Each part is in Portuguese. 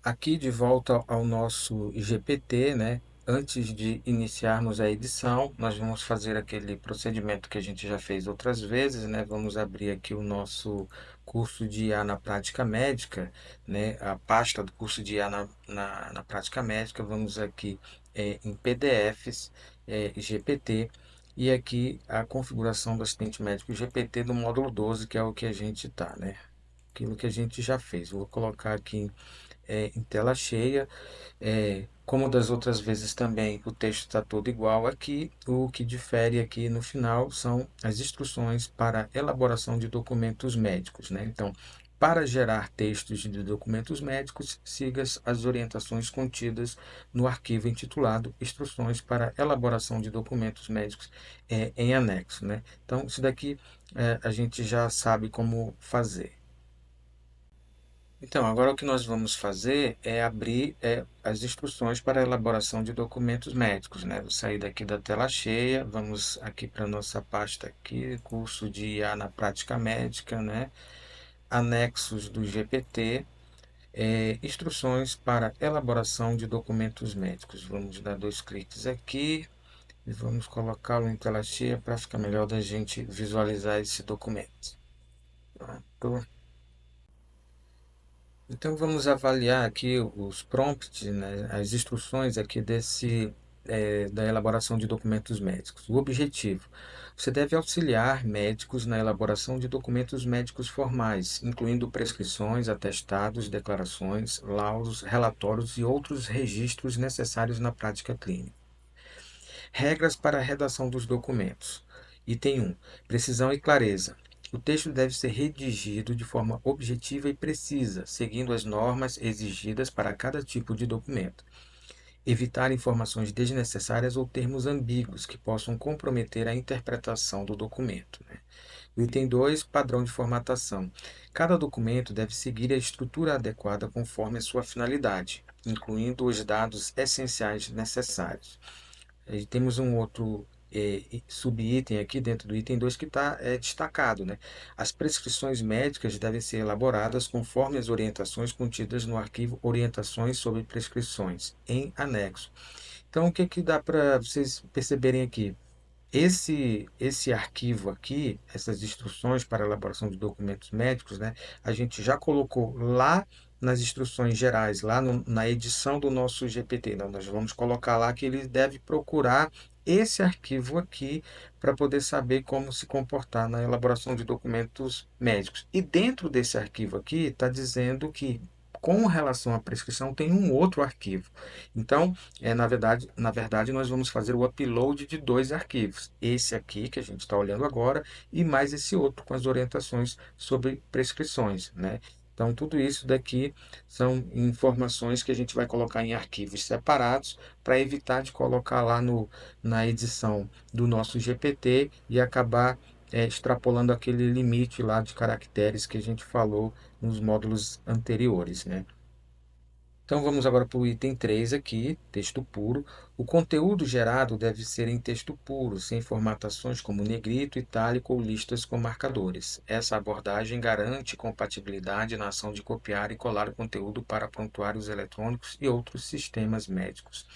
Aqui de volta ao nosso GPT, né? Antes de iniciarmos a edição, nós vamos fazer aquele procedimento que a gente já fez outras vezes, né? Vamos abrir aqui o nosso curso de IA na prática médica, né? A pasta do curso de IA na prática médica. Vamos aqui em PDFs, GPT, e aqui a configuração do assistente médico GPT do módulo 12, que é o que a gente está, né? Aquilo que a gente já fez. Vou colocar aqui em tela cheia. Como das outras vezes também, o texto está todo igual aqui. O que difere aqui no final são as instruções para elaboração de documentos médicos, né? Então, para gerar textos de documentos médicos, siga as orientações contidas no arquivo intitulado Instruções para elaboração de documentos médicos em anexo, né? Então, isso daqui a gente já sabe como fazer. Então, agora o que nós vamos fazer é abrir as instruções para a elaboração de documentos médicos, né? Vou sair daqui da tela cheia, vamos aqui para a nossa pasta aqui, curso de IA na prática médica, né? Anexos do GPT, instruções para elaboração de documentos médicos. Vamos dar dois cliques aqui e vamos colocá-lo em tela cheia para ficar melhor da gente visualizar esse documento. Pronto. Então vamos avaliar aqui os prompts, né, as instruções aqui da elaboração de documentos médicos. O objetivo: você deve auxiliar médicos na elaboração de documentos médicos formais, incluindo prescrições, atestados, declarações, laudos, relatórios e outros registros necessários na prática clínica. Regras para a redação dos documentos. Item 1. Precisão e clareza. O texto deve ser redigido de forma objetiva e precisa, seguindo as normas exigidas para cada tipo de documento. Evitar informações desnecessárias ou termos ambíguos que possam comprometer a interpretação do documento, né? O item 2, padrão de formatação. Cada documento deve seguir a estrutura adequada conforme a sua finalidade, incluindo os dados essenciais necessários. E temos um outro subitem aqui dentro do item 2 que está destacado, né? As prescrições médicas devem ser elaboradas conforme as orientações contidas no arquivo Orientações sobre Prescrições, em anexo. Então, o que que dá para vocês perceberem aqui? Esse arquivo aqui, essas instruções para elaboração de documentos médicos, né, a gente já colocou lá nas instruções gerais, lá na edição do nosso GPT. Então, nós vamos colocar lá que ele deve procurar esse arquivo aqui para poder saber como se comportar na elaboração de documentos médicos. E dentro desse arquivo aqui está dizendo que com relação à prescrição tem um outro arquivo. Então, na verdade, nós vamos fazer o upload de dois arquivos. Esse aqui que a gente está olhando agora e mais esse outro com as orientações sobre prescrições, né? Então, tudo isso daqui são informações que a gente vai colocar em arquivos separados para evitar de colocar lá na edição do nosso GPT e acabar extrapolando aquele limite lá de caracteres que a gente falou nos módulos anteriores, né? Então vamos agora para o item 3 aqui, texto puro. O conteúdo gerado deve ser em texto puro, sem formatações como negrito, itálico ou listas com marcadores. Essa abordagem garante compatibilidade na ação de copiar e colar o conteúdo para prontuários eletrônicos e outros sistemas médicos.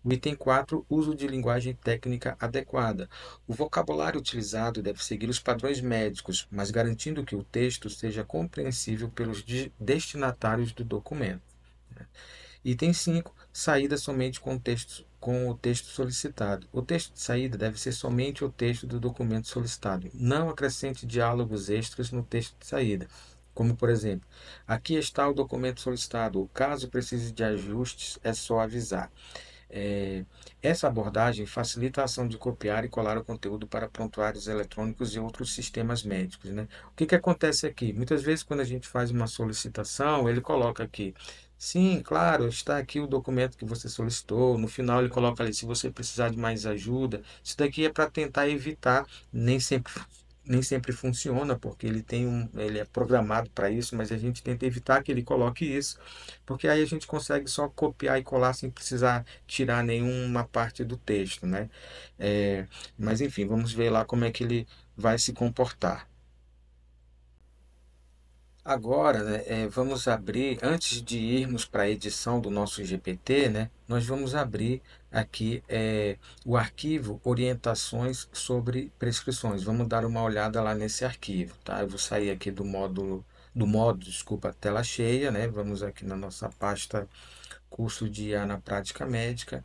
O item 4, uso de linguagem técnica adequada. O vocabulário utilizado deve seguir os padrões médicos, mas garantindo que o texto seja compreensível pelos destinatários do documento. Item 5, saída somente com o texto solicitado. O texto de saída deve ser somente o texto do documento solicitado. Não acrescente diálogos extras no texto de saída, como por exemplo, aqui está o documento solicitado. O caso precise de ajustes, é só avisar. É, essa abordagem facilita a ação de copiar e colar o conteúdo para prontuários eletrônicos e outros sistemas médicos, né? O que que acontece aqui? Muitas vezes, quando a gente faz uma solicitação, ele coloca aqui, sim, claro, está aqui o documento que você solicitou. No final, ele coloca ali, se você precisar de mais ajuda. Isso daqui é para tentar evitar, nem sempre. Nem sempre funciona, porque ele é programado para isso, mas a gente tenta evitar que ele coloque isso, porque aí a gente consegue só copiar e colar sem precisar tirar nenhuma parte do texto, né? É, mas enfim, vamos ver lá como é que ele vai se comportar. Agora, né, vamos abrir, antes de irmos para a edição do nosso GPT, né, nós vamos abrir aqui o arquivo Orientações sobre Prescrições. Vamos dar uma olhada lá nesse arquivo, tá? Eu vou sair aqui do modo, desculpa, tela cheia, né? Vamos aqui na nossa pasta Curso de IA na Prática Médica,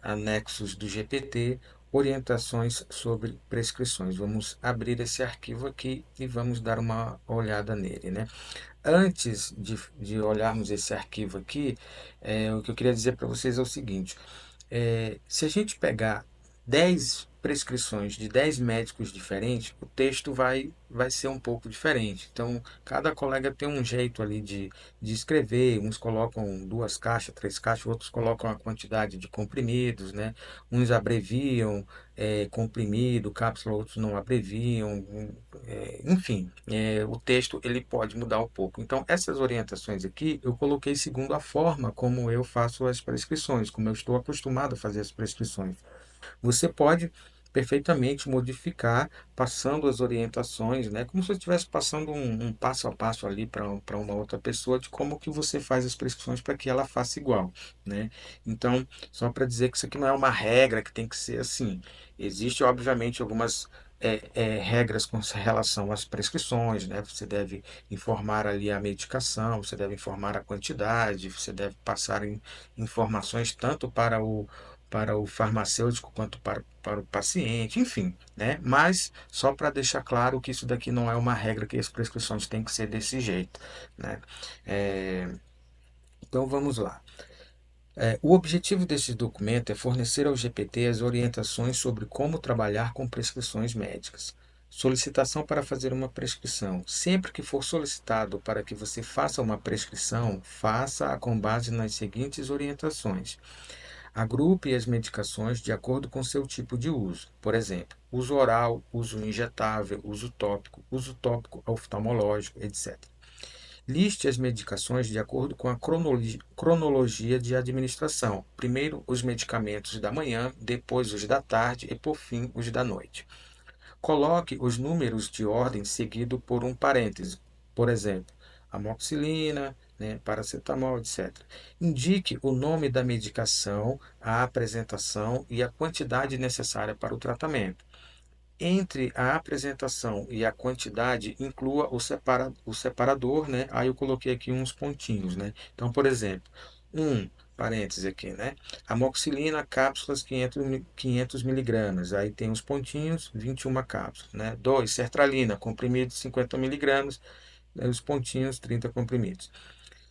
anexos do GPT, orientações sobre prescrições. Vamos abrir esse arquivo aqui e vamos dar uma olhada nele, né? Antes de olharmos esse arquivo aqui, o que eu queria dizer para vocês é o seguinte: se a gente pegar 10 prescrições de 10 médicos diferentes, o texto vai ser um pouco diferente. Então, cada colega tem um jeito ali de escrever, uns colocam duas caixas, três caixas, outros colocam a quantidade de comprimidos, né? Uns abreviam comprimido, cápsula, outros não abreviam, enfim, o texto ele pode mudar um pouco. Então, essas orientações aqui eu coloquei segundo a forma como eu faço as prescrições, como eu estou acostumado a fazer as prescrições. Você pode perfeitamente modificar, passando as orientações, né? Como se você estivesse passando um passo a passo ali para uma outra pessoa de como que você faz as prescrições para que ela faça igual, né? Então, só para dizer que isso aqui não é uma regra que tem que ser assim. Existe, obviamente, algumas regras com relação às prescrições, né? Você deve informar ali a medicação, você deve informar a quantidade, você deve passar informações tanto para o farmacêutico quanto para o paciente, enfim, né? Mas só para deixar claro que isso daqui não é uma regra que as prescrições têm que ser desse jeito, né? É, então vamos lá. O objetivo desse documento é fornecer ao GPT as orientações sobre como trabalhar com prescrições médicas. Solicitação para fazer uma prescrição. Sempre que for solicitado para que você faça uma prescrição, faça-a com base nas seguintes orientações. Agrupe as medicações de acordo com seu tipo de uso. Por exemplo, uso oral, uso injetável, uso tópico oftalmológico, etc. Liste as medicações de acordo com a cronologia de administração. Primeiro os medicamentos da manhã, depois os da tarde e, por fim, os da noite. Coloque os números de ordem seguido por um parêntese. Por exemplo, amoxicilina, né, paracetamol, etc. Indique o nome da medicação, a apresentação e a quantidade necessária para o tratamento. Entre a apresentação e a quantidade, inclua o separador, né? Aí eu coloquei aqui uns pontinhos, né? Então, por exemplo, parêntese aqui, né? Amoxicilina, cápsulas 500 miligramas. Aí tem os pontinhos, 21 cápsulas, né? 2, sertralina, comprimido 50 miligramas. Aí os pontinhos, 30 comprimidos.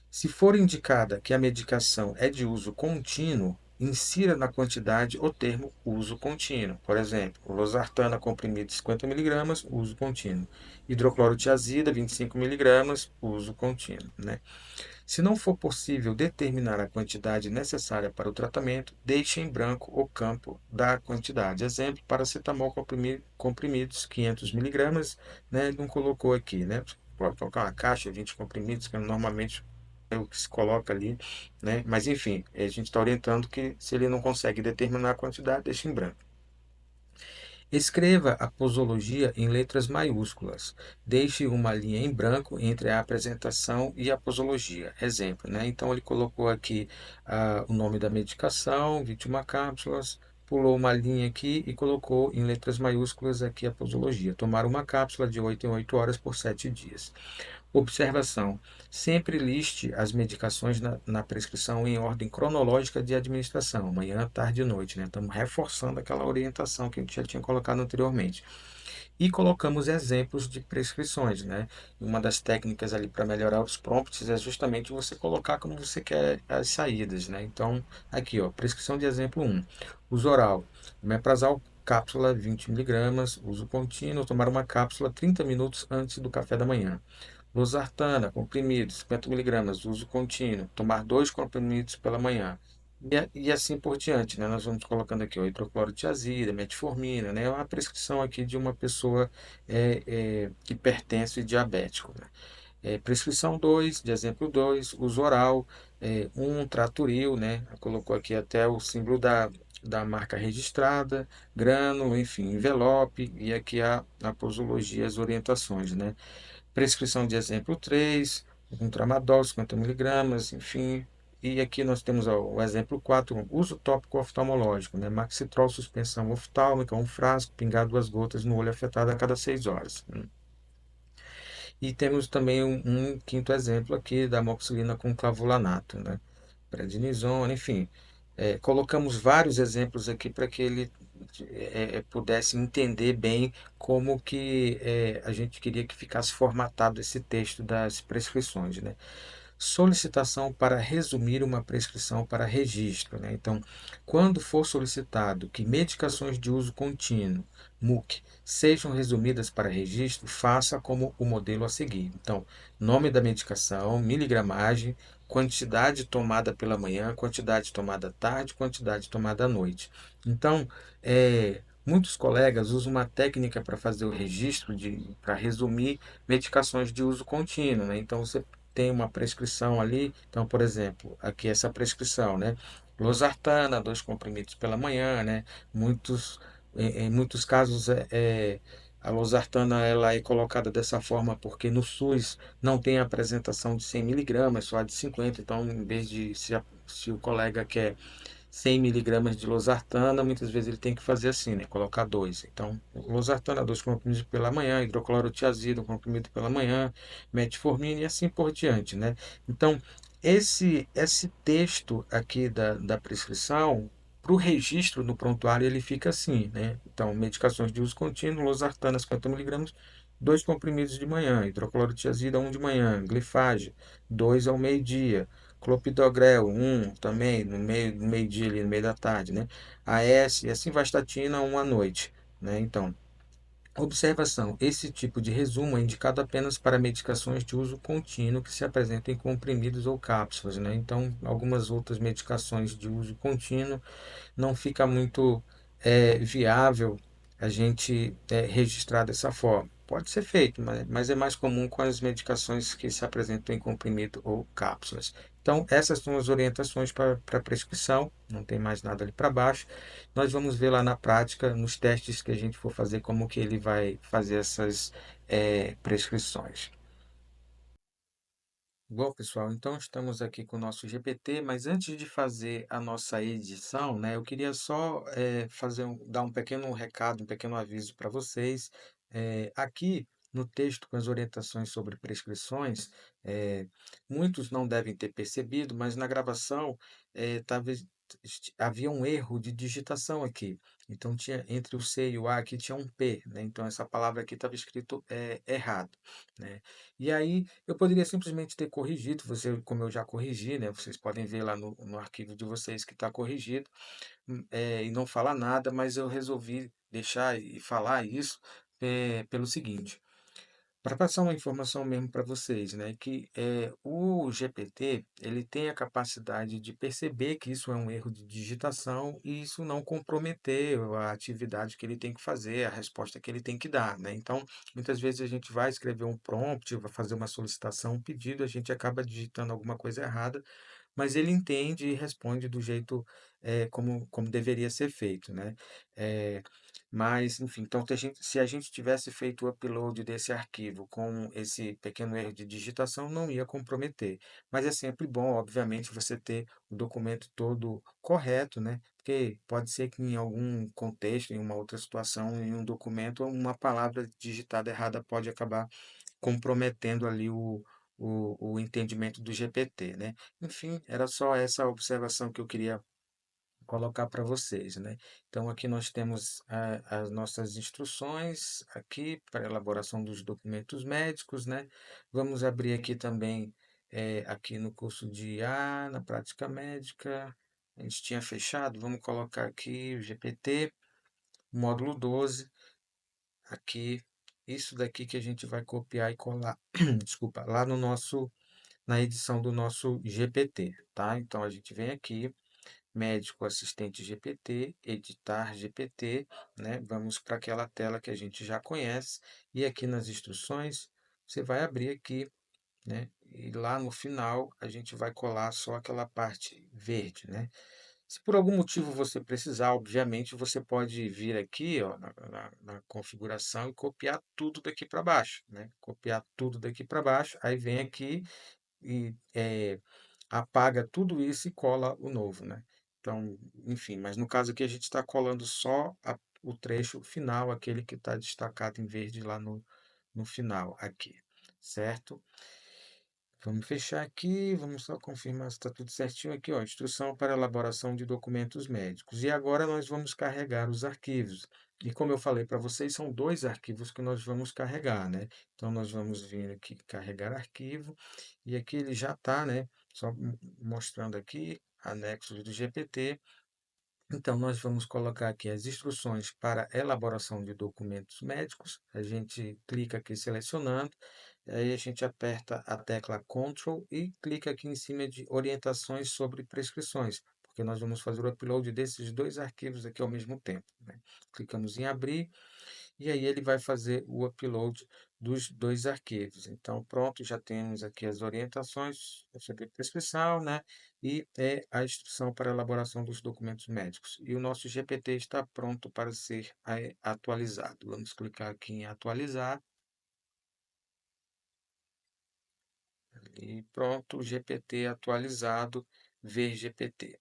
Se for indicada que a medicação é de uso contínuo, insira na quantidade o termo uso contínuo. Por exemplo, losartana comprimido 50 miligramas, uso contínuo. Hidroclorotiazida 25 miligramas, uso contínuo, né? Se não for possível determinar a quantidade necessária para o tratamento, deixe em branco o campo da quantidade. Exemplo, paracetamol comprimidos 500 miligramas, né? Não colocou aqui, né? Pode colocar uma caixa, 20 comprimidos, que normalmente é o que se coloca ali, né? Mas enfim, a gente está orientando que se ele não consegue determinar a quantidade, deixa em branco. Escreva a posologia em letras maiúsculas. Deixe uma linha em branco entre a apresentação e a posologia. Exemplo, né? Então ele colocou aqui o nome da medicação, 21 cápsulas, pulou uma linha aqui e colocou em letras maiúsculas aqui a posologia. Tomar uma cápsula de 8 em 8 horas por 7 dias. Observação: sempre liste as medicações na prescrição em ordem cronológica de administração, manhã, tarde e noite, né? Estamos reforçando aquela orientação que a gente já tinha colocado anteriormente. E colocamos exemplos de prescrições, né? Uma das técnicas ali para melhorar os prompts é justamente você colocar como você quer as saídas, né? Então, aqui, ó, prescrição de exemplo um: uso oral, omeprazol cápsula 20 miligramas, uso contínuo, tomar uma cápsula 30 minutos antes do café da manhã. Losartana, comprimido, 50 miligramas, uso contínuo. Tomar 2 comprimidos pela manhã. E assim por diante, né? Nós vamos colocando aqui o hidroclorotiazida, metformina, né? É uma prescrição aqui de uma pessoa hipertenso e diabético, né? Prescrição 2 de exemplo 2 uso oral, 1 Traturil, né? Colocou aqui até o símbolo da marca registrada, grânulo, enfim, envelope, e aqui a posologia, as orientações, né? prescrição de exemplo 3, um tramadol, 50 miligramas, enfim. E aqui nós temos ó, o exemplo 4, uso tópico oftalmológico, né? Maxitrol, suspensão oftálmica, um frasco, pingar 2 gotas no olho afetado a cada 6 horas. E temos também um quinto exemplo aqui da amoxicilina com clavulanato, né? Prednisona, enfim. Colocamos vários exemplos aqui para que ele pudesse entender bem como que a gente queria que ficasse formatado esse texto das prescrições, né? Solicitação para resumir uma prescrição para registro, né? Então, quando for solicitado que medicações de uso contínuo, MUC, sejam resumidas para registro, faça como o modelo a seguir. Então, nome da medicação, miligramagem, quantidade tomada pela manhã, quantidade tomada à tarde, quantidade tomada à noite. Então, muitos colegas usam uma técnica para fazer o registro, para resumir medicações de uso contínuo, né? Então, você tem uma prescrição ali. Então, por exemplo, aqui essa prescrição, né? Losartana, 2 comprimidos pela manhã, né? Muitos, em muitos casos, a losartana ela é colocada dessa forma porque no SUS não tem a apresentação de 100 miligramas, só a de 50. Então, em vez de se o colega quer 100 miligramas de losartana, muitas vezes ele tem que fazer assim, né? Colocar dois. Então, losartana, 2 comprimidos pela manhã, hidroclorotiazida, 1 comprimido pela manhã, metformina e assim por diante, né? Então, esse texto aqui da prescrição, para o registro no prontuário, ele fica assim, né? Então, medicações de uso contínuo, losartana, 50 miligramas, 2 comprimidos de manhã, hidroclorotiazida, um de manhã, glifage, 2 ao meio-dia, clopidogrel, também no meio-dia ali, no meio da tarde, né? AS e assim vastatina, à noite, né? Então, observação: esse tipo de resumo é indicado apenas para medicações de uso contínuo que se apresentam em comprimidos ou cápsulas, né? Então, algumas outras medicações de uso contínuo não fica muito viável a gente registrar dessa forma. Pode ser feito, mas é mais comum com as medicações que se apresentam em comprimido ou cápsulas. Então, essas são as orientações para prescrição, não tem mais nada ali para baixo. Nós vamos ver lá na prática, nos testes que a gente for fazer, como que ele vai fazer essas prescrições. Bom, pessoal, então estamos aqui com o nosso GPT, mas antes de fazer a nossa edição, né, eu queria só dar um pequeno recado, um pequeno aviso para vocês. Aqui no texto com as orientações sobre prescrições, muitos não devem ter percebido, mas na gravação talvez havia um erro de digitação aqui. Então tinha entre o C e o A aqui tinha um P, né? Então essa palavra aqui estava escrito errado, né? E aí eu poderia simplesmente ter corrigido, como eu já corrigi, né? Vocês podem ver lá no arquivo de vocês que está corrigido, e não falar nada, mas eu resolvi deixar e falar isso pelo seguinte. Para passar uma informação mesmo para vocês, né, que o GPT ele tem a capacidade de perceber que isso é um erro de digitação e isso não comprometer a atividade que ele tem que fazer, a resposta que ele tem que dar, né? Então, muitas vezes a gente vai escrever um prompt, vai fazer uma solicitação, um pedido, a gente acaba digitando alguma coisa errada, mas ele entende e responde do jeito como deveria ser feito, né? Eh, mas, enfim, então se a gente tivesse feito o upload desse arquivo com esse pequeno erro de digitação, não ia comprometer. Mas é sempre bom, obviamente, você ter o documento todo correto, né? Porque pode ser que em algum contexto, em uma outra situação, em um documento, uma palavra digitada errada pode acabar comprometendo ali o entendimento do GPT, né? Enfim, era só essa observação que eu queria colocar para vocês, né? Então aqui nós temos as nossas instruções aqui para elaboração dos documentos médicos, né? Vamos abrir aqui também aqui no curso de IA, na prática médica. A gente tinha fechado, vamos colocar aqui o GPT, módulo 12, aqui, isso daqui que a gente vai copiar e colar, desculpa, lá no na edição do nosso GPT, tá? Então a gente vem aqui, médico assistente GPT, editar GPT, né? Vamos para aquela tela que a gente já conhece e aqui nas instruções você vai abrir aqui, né? E lá no final a gente vai colar só aquela parte verde, né? Se por algum motivo você precisar, obviamente você pode vir aqui, ó, na configuração e copiar tudo daqui para baixo, né? Copiar tudo daqui para baixo, aí vem aqui e apaga tudo isso e cola o novo, né? Então, enfim, mas no caso aqui a gente está colando só o trecho final, aquele que está destacado em verde lá no final aqui, certo? Vamos fechar aqui, vamos só confirmar se está tudo certinho aqui, ó, instrução para elaboração de documentos médicos. E agora nós vamos carregar os arquivos. E como eu falei para vocês, são dois arquivos que nós vamos carregar, né? Então nós vamos vir aqui carregar arquivo e aqui ele já está, né? Só mostrando aqui anexos do GPT. Então, nós vamos colocar aqui as instruções para elaboração de documentos médicos. A gente clica aqui selecionando, aí a gente aperta a tecla Ctrl e clica aqui em cima de orientações sobre prescrições, porque nós vamos fazer o upload desses dois arquivos aqui ao mesmo tempo, né? Clicamos em abrir e aí ele vai fazer o upload dos dois arquivos. Então, pronto, já temos aqui as orientações sobre prescrição, né? E a instrução para a elaboração dos documentos médicos. E o nosso GPT está pronto para ser atualizado. Vamos clicar aqui em atualizar e pronto, GPT atualizado, ver GPT.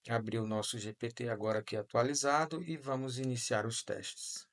Abriu o nosso GPT agora aqui atualizado e vamos iniciar os testes.